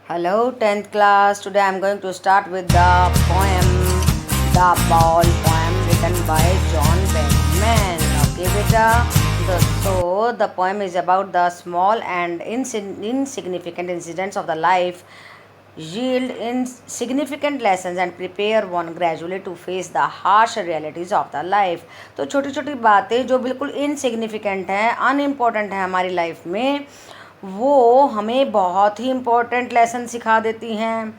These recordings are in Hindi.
Hello, 10th class. Today I'm going to start with the poem The Ball poem written by John Berryman. Okay, beta. The poem is about the small and insignificant incidents of the life yield insignificant lessons and prepare one gradually to face the harsh realities of the life. तो छोटी छोटी बातें जो बिल्कुल इनसिग्निफिकेंट हैं, अनइम्पोर्टेंट हैं हमारी लाइफ में, वो हमें बहुत ही इम्पोर्टेंट लेसन सिखा देती हैं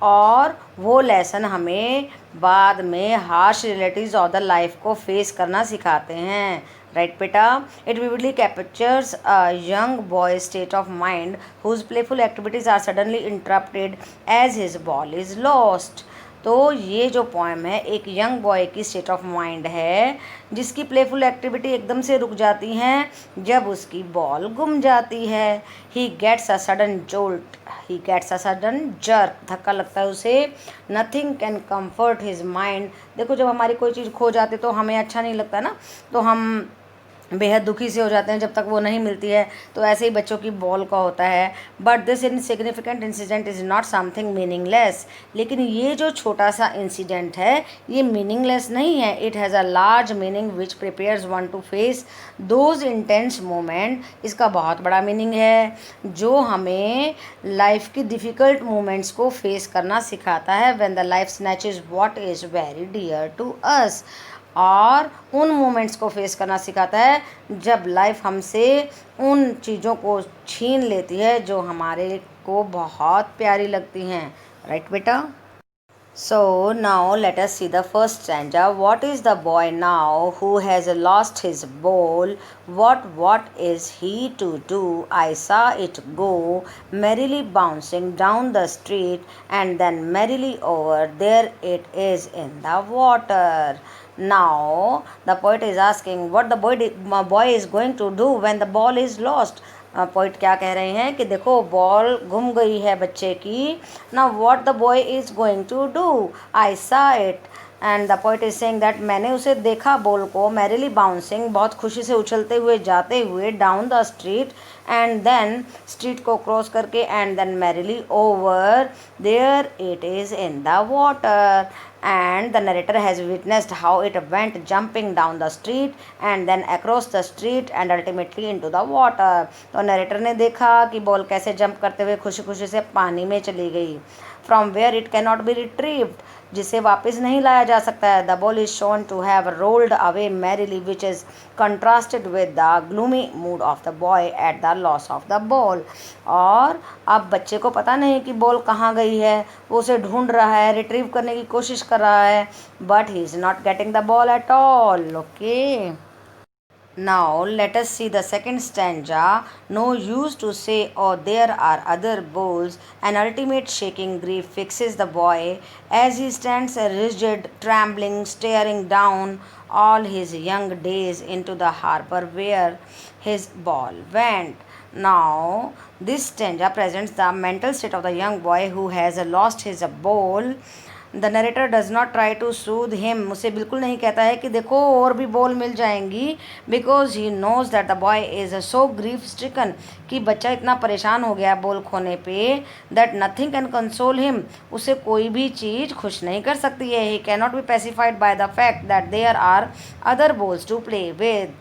और वो लेसन हमें बाद में harsh realities of the life को फेस करना सिखाते हैं. राइट बेटा. It vividly captures a young boy state of mind whose playful activities are suddenly interrupted as his ball is lost. तो ये जो पोएम है एक यंग बॉय की स्टेट ऑफ माइंड है जिसकी प्लेफुल एक्टिविटी एकदम से रुक जाती हैं जब उसकी बॉल गुम जाती है. He gets a sudden jolt, he gets a sudden jerk, धक्का लगता है उसे. Nothing can comfort his mind. देखो जब हमारी कोई चीज़ खो जाती तो हमें अच्छा नहीं लगता ना, तो हम बेहद दुखी से हो जाते हैं जब तक वो नहीं मिलती है. तो ऐसे ही बच्चों की बॉल का होता है. But this insignificant incident is not something meaningless. लेकिन ये जो छोटा सा इंसिडेंट है ये मीनिंगलेस नहीं है. It has a large meaning which prepares one two face those intense moment. इसका बहुत बड़ा मीनिंग है जो हमें लाइफ की डिफ़िकल्ट मोमेंट्स को फेस करना सिखाता है. When the life snatches what is very dear to us. और उन मोमेंट्स को फेस करना सिखाता है जब लाइफ हमसे उन चीज़ों को छीन लेती है जो हमारे को बहुत प्यारी लगती हैं. राइट बेटा. So now let us see the first stanza. What is the boy now who has lost his ball? What is he to do? I saw it go merrily bouncing down the street and then merrily over. There it is in the water. Now the poet is asking what the boy is going to do when the ball is lost. Poet क्या कह रहे हैं कि देखो बॉल गुम गई है बच्चे की. ना what the boy is going to do. I saw it. And the poet is saying that मैंने उसे देखा बॉल को मैरिली बाउंसिंग, बहुत खुशी से उछलते हुए जाते हुए down the street and then street को क्रॉस करके and then merrily over there it is in the water. And the narrator has witnessed how it went jumping down the street and then across the street and ultimately into the water. तो नरेटर ने देखा कि बॉल कैसे जंप करते हुए खुशी खुशी से पानी में चली गई. From where it cannot be retrieved, जिसे वापस नहीं लाया जा सकता है. The ball is shown to have rolled away merrily, which is contrasted with the gloomy mood of the boy at the loss of the ball. और अब बच्चे को पता नहीं कि बॉल कहाँ गई है. वो उसे ढूंढ रहा है, रिट्रीव करने की कोशिश कर रहा है, but he is not getting the ball at all. Okay. Now let us see the second stanza. No use to say oh there are other balls. An ultimate shaking grief fixes the boy as he stands rigid, trembling, staring down all his young days into the harbor where his ball went. Now this stanza presents the mental state of the young boy who has lost his ball. The narrator does not try to soothe him. उसे बिल्कुल नहीं कहता है कि देखो और भी बॉल मिल जाएंगी, because he knows that the boy is so grief stricken, कि बच्चा इतना परेशान हो गया बॉल खोने पे, that nothing can console him. उसे कोई भी चीज़ खुश नहीं कर सकती है. He can not be pacified by the fact that there are other balls to play with.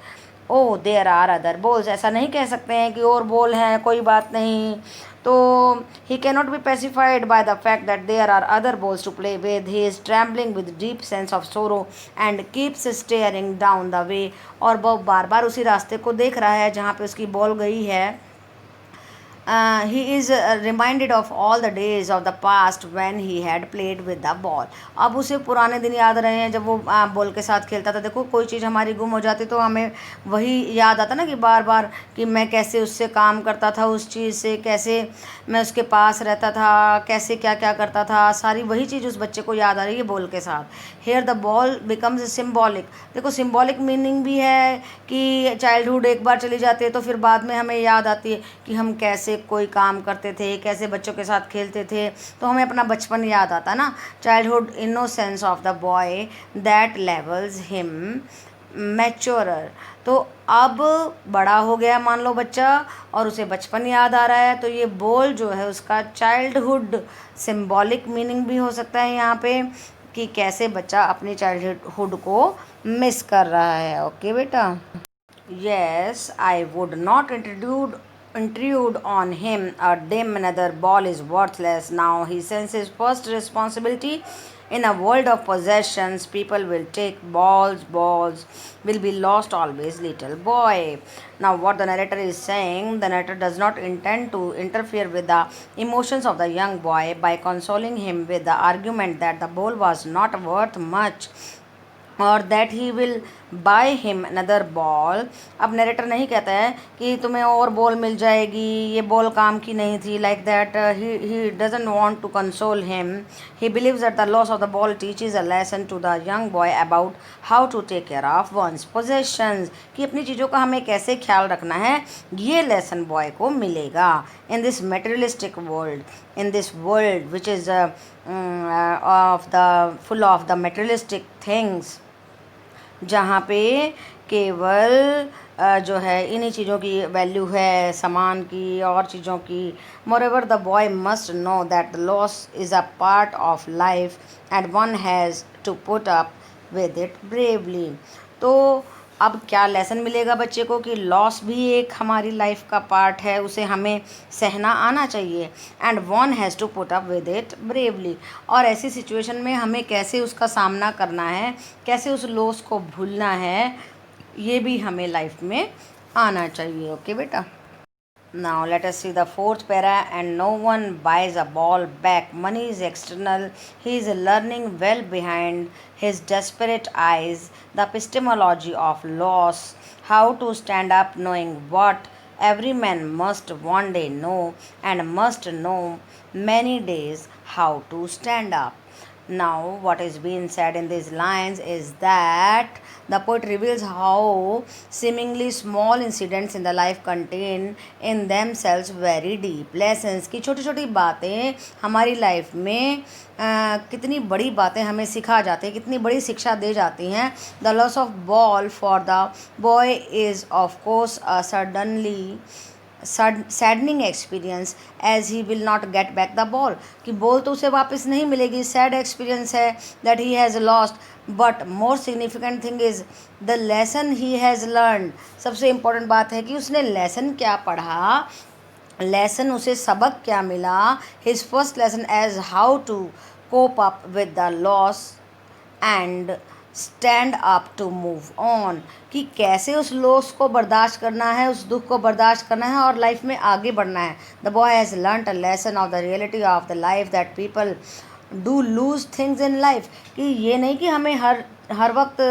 Oh there are other balls, ऐसा नहीं कह सकते हैं कि और बॉल हैं, कोई बात नहीं. तो he cannot be pacified by the fact that there are other balls to play with. He is trembling with deep sense of sorrow and keeps staring down the way. और वो बार बार उसी रास्ते को देख रहा है जहाँ पे उसकी बॉल गई है. He is reminded of all the days of the past when he had played with the ball. अब उसे पुराने दिन याद रहे हैं जब वो बॉल के साथ खेलता था. देखो कोई चीज़ हमारी गुम हो जाती तो हमें वही याद आता ना कि बार बार कि मैं कैसे उससे काम करता था, उस चीज़ से कैसे मैं उसके पास रहता था, कैसे क्या क्या करता था, सारी वही चीज़ उस बच्चे को याद आ रही है बॉल के साथ. Here the ball becomes symbolic. देखो सिम्बॉलिक मीनिंग भी है कि चाइल्डहुड एक बार चली जाती है तो फिर बाद में हमें याद आती है कि हम कैसे कोई काम करते थे, कैसे बच्चों के साथ खेलते थे, तो हमें अपना बचपन याद आता ना. Childhood innocence of the boy that levels him maturer. तो अब बड़ा हो गया मान लो बच्चा और उसे बचपन याद आ रहा है, तो ये बोल जो है उसका चाइल्डहुड सिंबॉलिक मीनिंग भी हो सकता है यहाँ पे, कि कैसे बच्चा अपनी चाइल्डहुड को मिस कर रहा है। ओके बेटा। Yes, I would not intrude on him. A dim another ball is worthless. Now he senses first responsibility. In a world of possessions, people will take balls will be lost always, little boy. Now, what the narrator is saying, the narrator does not intend to interfere with the emotions of the young boy by consoling him with the argument that the ball was not worth much और that he will by him another ball. अब नरेटर नहीं कहता है कि तुम्हें और बॉल मिल जाएगी, ये बॉल काम की नहीं थी, like that he doesn't want to console him. He believes that the loss of the ball teaches a lesson to the young boy about how to take care of one's possessions, कि अपनी चीज़ों का हमें कैसे ख्याल रखना है, ये लेसन बॉय को मिलेगा। In this materialistic world, in this world which is of the full of the materialistic things, जहाँ पे केवल जो है इन्हीं चीज़ों की वैल्यू है, सामान की और चीज़ों की। Moreover the boy must know that the loss is a part of life and one has to put up with it bravely. तो अब क्या लेसन मिलेगा बच्चे को कि लॉस भी एक हमारी लाइफ का पार्ट है, उसे हमें सहना आना चाहिए। And one has to put up with it bravely, और ऐसी सिचुएशन में हमें कैसे उसका सामना करना है, कैसे उस लॉस को भूलना है, ये भी हमें लाइफ में आना चाहिए। ओके बेटा। Now let us see the fourth para. And no one buys a ball back. Money is external. He is learning well behind his desperate eyes the epistemology of loss, how to stand up, knowing what every man must one day know, and must know many days how to stand up. Now, what is being said in these lines is that the poet reveals how seemingly small incidents in the life contain in themselves very deep lessons, कि छोटी छोटी बातें हमारी लाइफ में कितनी बड़ी बातें हमें सिखा जाती हैं, कितनी बड़ी शिक्षा दे जाती हैं। The loss of ball for the boy is of course a suddenly saddening experience as he will not get back the ball, कि बॉल तो उसे वापस नहीं मिलेगी, सैड एक्सपीरियंस है that he has lost. But more significant thing is the lesson he has learn. सबसे इम्पोर्टेंट बात है कि उसने लेसन क्या पढ़ा, लेसन उसे सबक क्या मिला। His first lesson as how to cope up with the loss and stand up to move on, कि कैसे उस लॉस को बर्दाश्त करना है, उस दुख को बर्दाश्त करना है और लाइफ में आगे बढ़ना है। The boy has learned a lesson of the reality of the life that people do lose things in life, कि ये नहीं कि हमें हर वक्त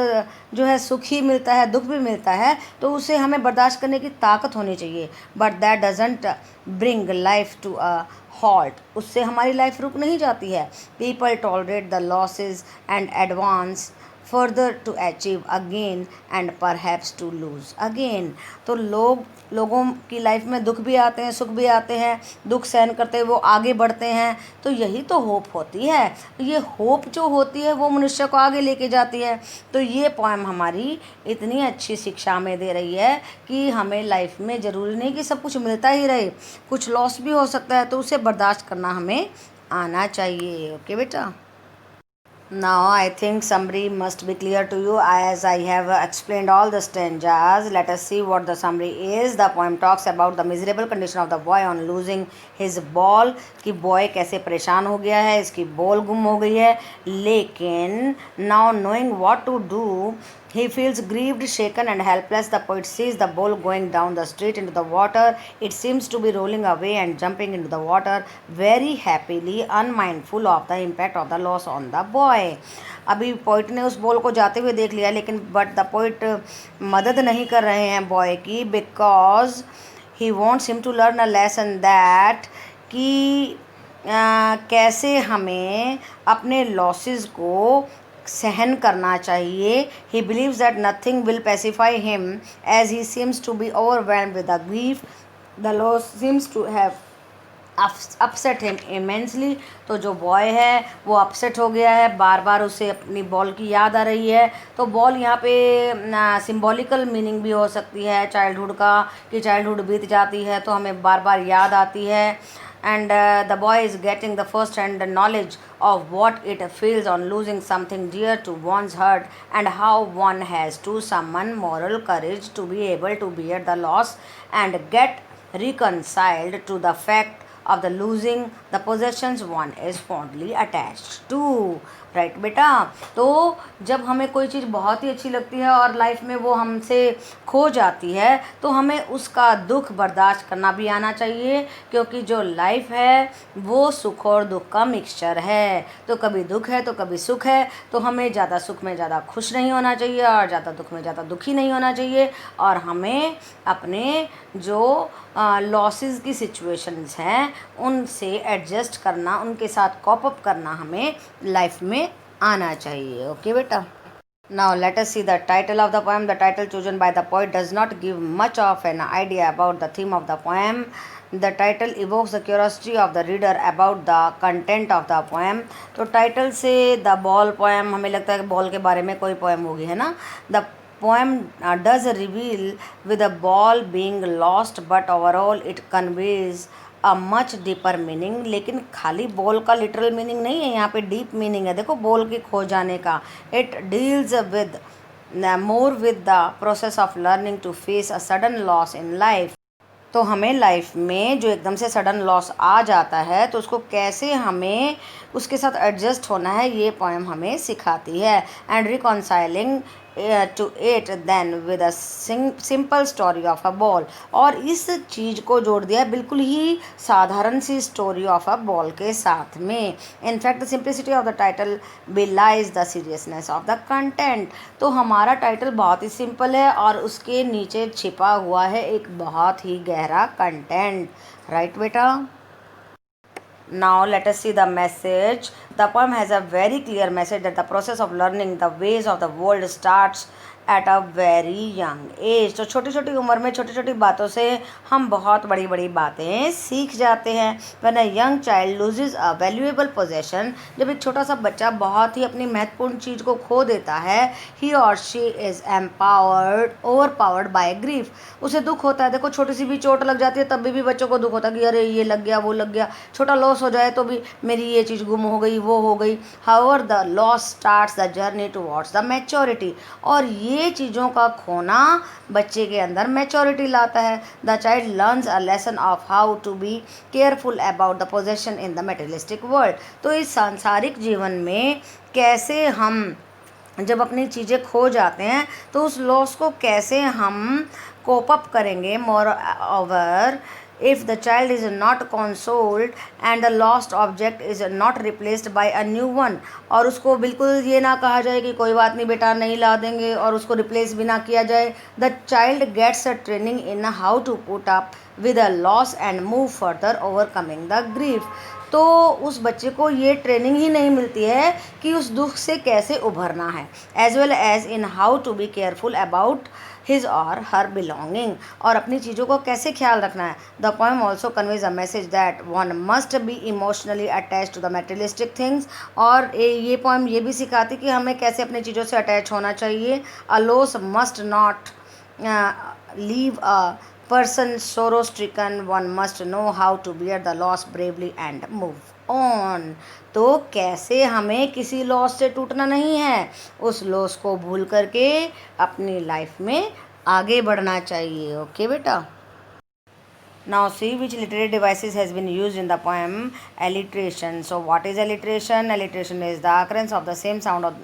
जो है सुख ही मिलता है, दुख भी मिलता है, तो उसे हमें बर्दाश्त करने की ताकत होनी चाहिए। But that doesn't bring life to a halt, उससे हमारी लाइफ रुक नहीं जाती है। People tolerate the losses and advance further to achieve again and perhaps to lose again. तो लोगों की लाइफ में दुख भी आते हैं, सुख भी आते हैं, दुख सहन करते हुए वो आगे बढ़ते हैं, तो यही तो होप होती है। ये होप जो होती है वो मनुष्य को आगे लेके जाती है। तो ये पोएम हमारी इतनी अच्छी शिक्षा हमें दे रही है कि हमें लाइफ में ज़रूरी नहीं कि सब कुछ मिलता ही रहे, कुछ लॉस भी हो सकता है, तो उसे बर्दाश्त करना हमें आना चाहिए। ओके बेटा। Now I think summary must be clear to you as I have explained all the stanzas. Let us see what the summary is. The poem talks about the miserable condition of the boy on losing his ball, कि boy कैसे परेशान हो गया है, इसकी बॉल गुम हो गई है। लेकिन now knowing what to do, he feels grieved, shaken and helpless. The poet sees the ball going down the street into the water. It seems to be rolling away and jumping into the water very happily, unmindful of the impact of the loss on the boy. अभी पोइट ने उस बॉल को जाते हुए देख लिया, लेकिन बट द पोइट मदद नहीं कर रहे हैं बॉय की, because he wants him to learn a lesson that, कि कैसे हमें अपने लॉसेस को सहन करना चाहिए। He believes that nothing will pacify him as he seems to be overwhelmed with the grief the loss seems to have upset him immensely. तो जो बॉय है वो अपसेट हो गया है, बार बार उसे अपनी बॉल की याद आ रही है। तो बॉल यहाँ पे सिंबॉलिकल मीनिंग भी हो सकती है चाइल्डहुड का, कि चाइल्डहुड बीत जाती है तो हमें बार बार याद आती है। And the boy is getting the first hand knowledge of what it feels on losing something dear to one's heart, and how one has to summon moral courage to be able to bear the loss and get reconciled to the fact of the losing the possessions one is fondly attached to. Right बेटा। तो जब हमें कोई चीज़ बहुत ही अच्छी लगती है और लाइफ में वो हमसे खो जाती है तो हमें उसका दुख बर्दाश्त करना भी आना चाहिए, क्योंकि जो लाइफ है वो सुख और दुख का मिक्सचर है। तो कभी दुख है तो कभी सुख है, तो हमें ज़्यादा सुख में ज़्यादा खुश नहीं होना चाहिए और ज़्यादा दुख में ज़्यादा दुखी नहीं होना चाहिए। और हमें अपने जो लॉसेस की सिचुएशंस हैं उनसे एडजस्ट करना, उनके साथ कॉप अप करना हमें लाइफ में आना चाहिए। ओके बेटा। Now let us see the title of the poem. The title chosen by the poet does not give much of an idea about the theme of the poem. The title evokes the curiosity of the reader about the content of the poem. तो टाइटल से द बॉल पोएम, हमें लगता है कि बॉल के बारे में कोई पोएम होगी, है ना। The poem does reveal with a ball being lost, but overall it conveys a much deeper meaning. लेकिन खाली बॉल का लिटरल मीनिंग नहीं है, यहाँ पे डीप मीनिंग है। देखो बॉल के खो जाने का। It deals with more with the process of learning to face a sudden loss in life. तो हमें लाइफ में जो एकदम से सडन लॉस आ जाता है तो उसको कैसे हमें उसके साथ एडजस्ट होना है, ये पोएम हमें सिखाती है। And reconciling to it then with a simple story of a ball. और इस चीज़ को जोड़ दिया बिल्कुल ही साधारण सी स्टोरी ऑफ अ बॉल के साथ में। In fact the simplicity of the title belies the seriousness of the content. तो हमारा टाइटल बहुत ही सिंपल है और उसके नीचे छिपा हुआ है एक बहुत ही गहरा कंटेंट। राइट बेटा। Now let us see the message. The poem has a very clear message that the process of learning the ways of the world starts at a very young age. तो छोटी छोटी उम्र में छोटी छोटी बातों से हम बहुत बड़ी बड़ी बातें सीख जाते हैं। When a young child loses a valuable possession, जब एक छोटा सा बच्चा बहुत ही अपनी महत्वपूर्ण चीज़ को खो देता है, ही और she is empowered over powered by grief. उसे दुख होता है। देखो छोटी सी भी चोट लग जाती है तब भी बच्चों को दुख होता है कि अरे ये लग गया वो लग गया। छोटा लॉस हो जाए तो भी मेरी ये चीज़ गुम हो गई वो हो गई। However the loss starts the journey towards the maturity. और ये चीज़ों का खोना बच्चे के अंदर मैच्योरिटी लाता है। The child learns a lesson of how to be careful about the possession in the materialistic world. तो इस सांसारिक जीवन में कैसे हम जब अपनी चीज़ें खो जाते हैं तो उस लॉस को कैसे हम कोप अप करेंगे। More over if the child is not consoled and the lost object is not replaced by a new one। और उसको बिल्कुल ये ना कहा जाए कि कोई बात नहीं बेटा नहीं ला देंगे और उसको रिप्लेस भी ना किया जाए। The child gets a training in how to put up with a loss and move further overcoming the grief. तो उस बच्चे को ये ट्रेनिंग ही नहीं मिलती है कि उस दुख से कैसे उभरना है, as well as in how to be careful about his or her belonging, और अपनी चीज़ों को कैसे ख्याल रखना है। The poem also conveys a message that one must be emotionally attach to the materialistic things. और ये पोएम ये भी सिखाती कि हमें कैसे अपनी चीज़ों से अटैच होना चाहिए। A loss must not leave a person sorrow stricken, one must know how to bear the loss bravely and move on। तो कैसे हमें किसी लॉस से टूटना नहीं है, उस लॉस को भूल करके अपनी लाइफ में आगे बढ़ना चाहिए। ओके बेटा। Now see which literary devices has been used in the poem alliteration. So what is alliteration? Alliteration is the occurrence of the same sound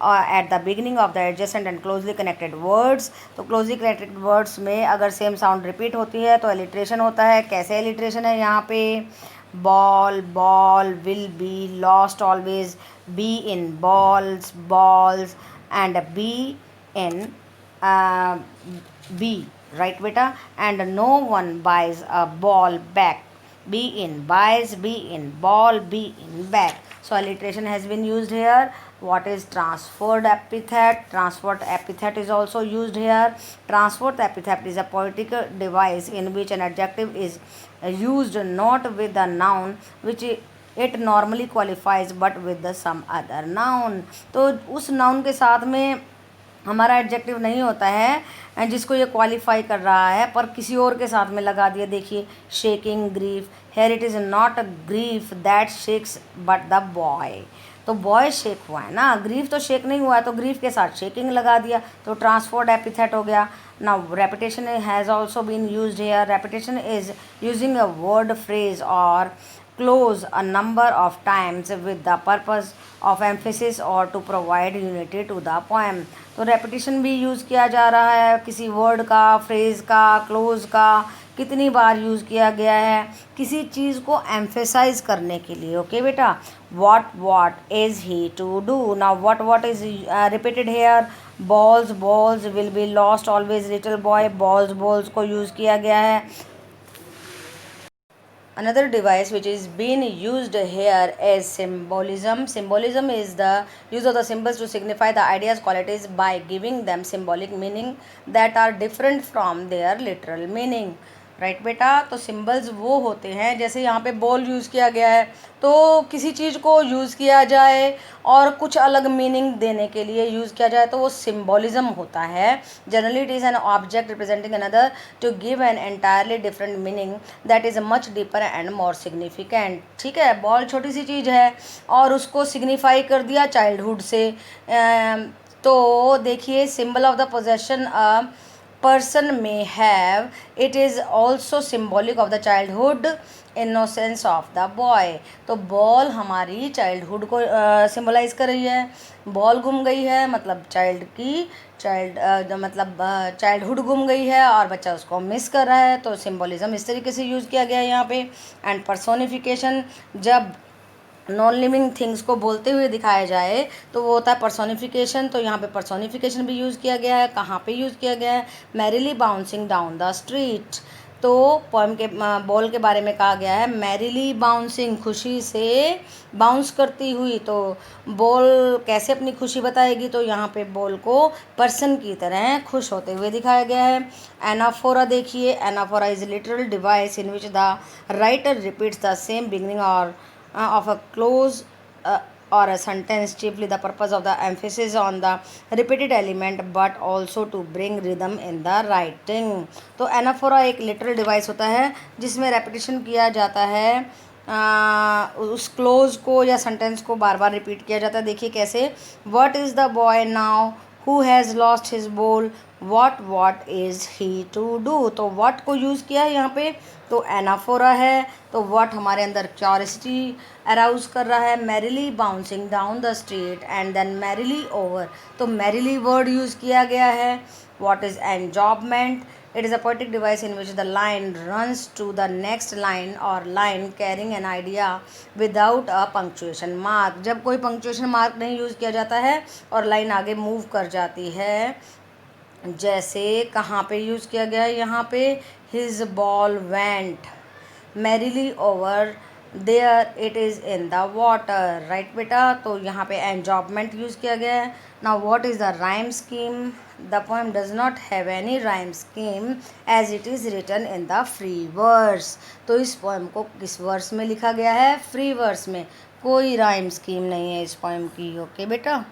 at the beginning of the adjacent and closely connected words। तो closely connected words में अगर same sound repeat होती है तो alliteration होता है। कैसे alliteration है यहाँ पे? ball, ball, will be, lost always, be in balls, balls, and be in be। Right बेटा। And no one buys a ball back B in buys, B in ball, B in bag. So alliteration has been used here. What is transferred epithet? Transferred epithet is also used here. Transferred epithet is a poetical device in which an adjective is used not with the noun which it normally qualifies but with the some other noun. तो उस noun के साथ में हमारा एडजेक्टिव नहीं होता है जिसको ये क्वालिफाई कर रहा है, पर किसी और के साथ में लगा दिया. देखिए shaking grief, here it is not a grief that shakes but the boy. तो बॉय शेक हुआ है ना, ग्रीफ तो शेक नहीं हुआ है, तो ग्रीफ के साथ शेकिंग लगा दिया, तो ट्रांसफर्ड एपिथेट हो गया. Now repetition has also been used here. Repetition is using a word phrase or close a number of times with the purpose of emphasis or to provide unity to the poem. तो रेपिटेशन भी यूज़ किया जा रहा है, किसी वर्ड का, फ्रेज़ का, क्लोज का कितनी बार यूज़ किया गया है किसी चीज़ को एम्फेसाइज करने के लिए. ओके बेटा, what is he to do. Now what is repeated here. balls will be lost always little boy. balls को यूज़ किया गया है. Another device which is being used here is symbolism. Symbolism is the use of the symbols to signify the ideas, qualities by giving them symbolic meaning that are different from their literal meaning. Right बेटा, तो सिम्बल्स वो होते हैं, जैसे यहाँ पे बॉल यूज़ किया गया है तो किसी चीज़ को यूज़ किया जाए और कुछ अलग मीनिंग देने के लिए यूज़ किया जाए तो वो सिम्बोलिज्म होता है. Generally it is an object representing another to give an entirely different meaning that is much deeper and more significant. ठीक है, बॉल छोटी सी चीज़ है और उसको सिग्निफाई कर दिया चाइल्डहुड से. तो देखिए, symbol of the possession person may have, it is also symbolic of the childhood innocence of the boy. तो बॉल हमारी चाइल्डहुड को सिम्बलाइज कर रही है. बॉल गुम गई है मतलब मतलब चाइल्डहुड गुम गई है और बच्चा उसको मिस कर रहा है, तो सिम्बोलिज्म इस तरीके से यूज़ किया गया है यहाँ पे. एंड पर्सोनिफिकेशन, जब नॉन लिविंग थिंग्स को बोलते हुए दिखाया जाए तो वो होता है पर्सोनिफिकेशन. तो यहाँ पे पर्सोनिफिकेशन भी यूज़ किया गया है. कहाँ पे यूज़ किया गया है. Merrily bouncing down the street. तो पोएम के बॉल के बारे में कहा गया है मैरिली बाउंसिंग, खुशी से बाउंस करती हुई. तो बॉल कैसे अपनी खुशी बताएगी, तो यहाँ पे बॉल को पर्सन की तरह खुश होते हुए दिखाया गया है. एनाफोरा देखिए, anaphora is literal device in which the writer repeats the same beginning और of a clause or a sentence, chiefly the purpose of the emphasis on the repeated element but also to bring rhythm in the writing. तो एनाफोरा एक लिटरल डिवाइस होता है जिसमें रेपिटेशन किया जाता है, उस क्लोज को या सेंटेंस को बार बार रिपीट किया जाता है. देखिए कैसे. What is the boy now who has lost his ball, what is he to do. तो what को यूज़ किया है यहाँ पे, तो एनाफोरा है. तो what हमारे अंदर क्यूरियोसिटी अराउज कर रहा है. Merrily bouncing down the street and then merrily over. तो मैरिली वर्ड यूज़ किया गया है. what is enjambment. It is a poetic device in which the line runs to the next line or line carrying an idea without a punctuation mark. जब कोई punctuation mark नहीं यूज़ किया जाता है और लाइन आगे मूव कर जाती है. जैसे कहाँ पे यूज़ किया गया है, यहाँ पे his ball went merrily over there it is in the water. Right बेटा, तो यहाँ पे enjambment यूज़ किया गया है. Now what is the rhyme scheme. The poem does not have any rhyme scheme as it is written in the free verse. तो इस पोएम को किस वर्स में लिखा गया है, फ्री वर्स में. कोई राइम स्कीम नहीं है इस पोएम की. ओके बेटा.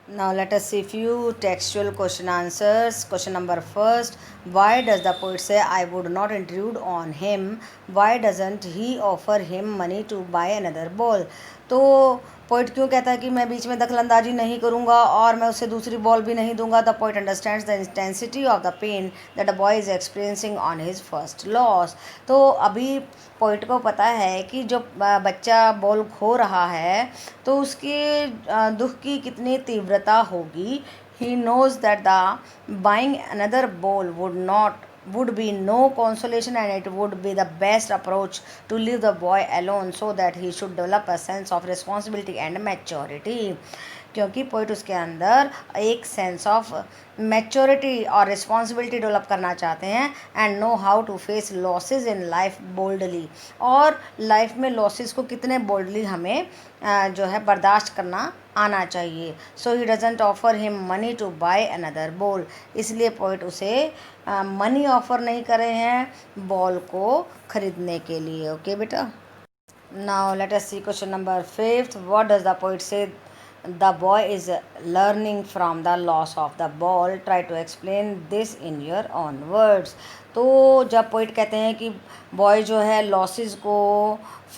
Now let us see few textual question answers. Question number first. Why does the poet say I would not intrude on him? Why doesn't he offer him money to buy another ball? तो पोइट क्यों कहता है कि मैं बीच में दखलंदाजी नहीं करूँगा और मैं उसे दूसरी बॉल भी नहीं दूंगा. The poet understands the intensity of the pain that the boy is experiencing on his first loss. तो अभी पोइट को पता है कि जो बच्चा बॉल खो रहा है तो उसके दुख की कितनी तीव्रता होगी. He knows that the buying another ball would be no consolation and it would be the best approach to leave the boy alone so that he should develop a sense of responsibility and maturity. क्योंकि पोइट उसके अंदर एक सेंस ऑफ मैच्योरिटी और रिस्पॉन्सिबिलिटी डेवलप करना चाहते हैं and know how to face losses in life boldly, और लाइफ में लॉसेस को कितने बोल्डली हमें जो है बर्दाश्त करना आना चाहिए. So he doesn't offer him money to buy another ball, इसलिए पोइट उसे मनी ऑफर नहीं कर रहे हैं बॉल को खरीदने के लिए. ओके बेटा. Now let us see question number 5th. What does the poet say the boy is learning from the loss of the ball? Try to explain this in your own words. तो जब पोइट कहते हैं कि बॉय जो है लॉसेस को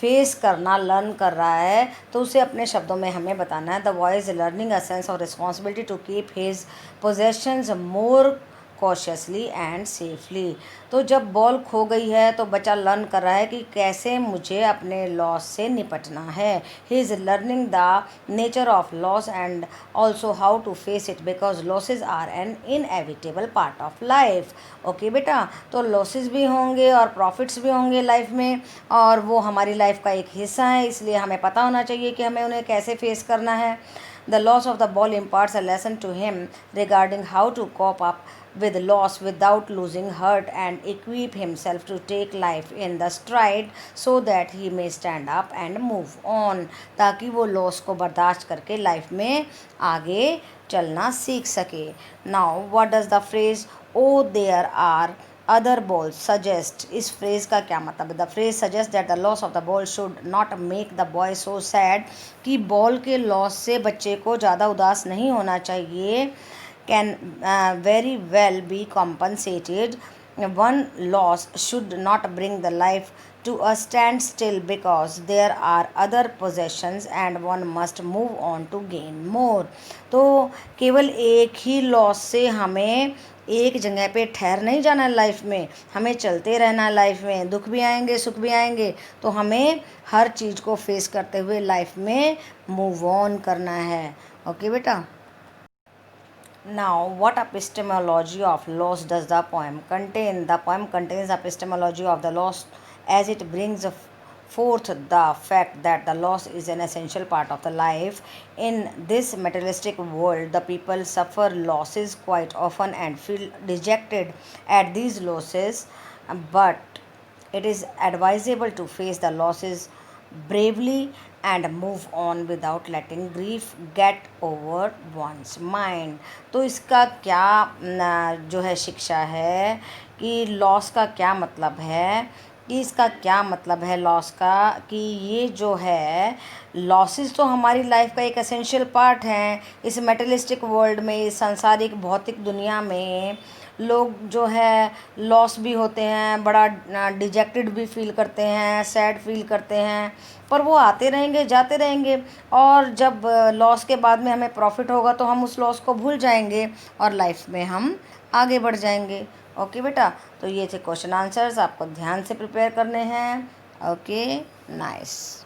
फेस करना लर्न कर रहा है, तो उसे अपने शब्दों में हमें बताना है. The boy is learning a sense of responsibility to keep his possessions more cautiously and safely. तो जब बॉल खो गई है तो बच्चा लर्न कर रहा है कि कैसे मुझे अपने लॉस से निपटना है. He is learning the nature of loss and also how to face it because losses are an inevitable part of life. Okay बेटा. तो लॉसेज भी होंगे और प्रॉफिट्स भी होंगे लाइफ में, और वो हमारी लाइफ का एक हिस्सा है, इसलिए हमें पता होना चाहिए कि हमें उन्हें कैसे फेस करना है. The loss of the ball imparts a lesson to him regarding how to cope up with loss without losing heart and equip himself to take life in the stride so that he may stand up and move on, ताकि वो लॉस को बर्दाश्त करके लाइफ में आगे चलना सीख सके. Now what does the phrase oh there are other ball suggest, इस फ्रेज का क्या मतलब है? The phrase suggest that the loss of the ball should not make the boy so sad, कि बॉल के लॉस से बच्चे को ज़्यादा उदास नहीं होना चाहिए. Can very well be compensated. One loss should not bring the life to a standstill because there are other possessions and one must move on to gain more. तो केवल एक ही लॉस से हमें एक जगह पे ठहर नहीं जाना लाइफ में, हमें चलते रहना लाइफ में. दुख भी आएंगे सुख भी आएंगे, तो हमें हर चीज़ को फेस करते हुए लाइफ में मूव ऑन करना है. ओके बेटा. Now, what epistemology of loss does the poem contain? The poem contains epistemology of the loss as it brings forth the fact that the loss is an essential part of the life. In this materialistic world, the people suffer losses quite often and feel dejected at these losses, but it is advisable to face the losses bravely and move on without letting grief get over one's mind. तो इसका क्या जो है शिक्षा है कि लॉस का क्या मतलब है, कि इसका क्या मतलब है लॉस का, कि ये जो है लॉसेस तो हमारी लाइफ का एक एसेंशियल पार्ट हैं. इस मेटेरियलिस्टिक वर्ल्ड में, इस सांसारिक भौतिक दुनिया में लोग जो है लॉस भी होते हैं, बड़ा डिजेक्टेड भी फील करते हैं, सैड फील करते हैं, पर वो आते रहेंगे जाते रहेंगे, और जब लॉस के बाद में हमें प्रॉफिट होगा तो हम उस लॉस को भूल जाएंगे और लाइफ में हम आगे बढ़ जाएंगे. ओके बेटा. तो ये थे क्वेश्चन आंसर्स, आपको ध्यान से प्रिपेयर करने हैं. Okay nice.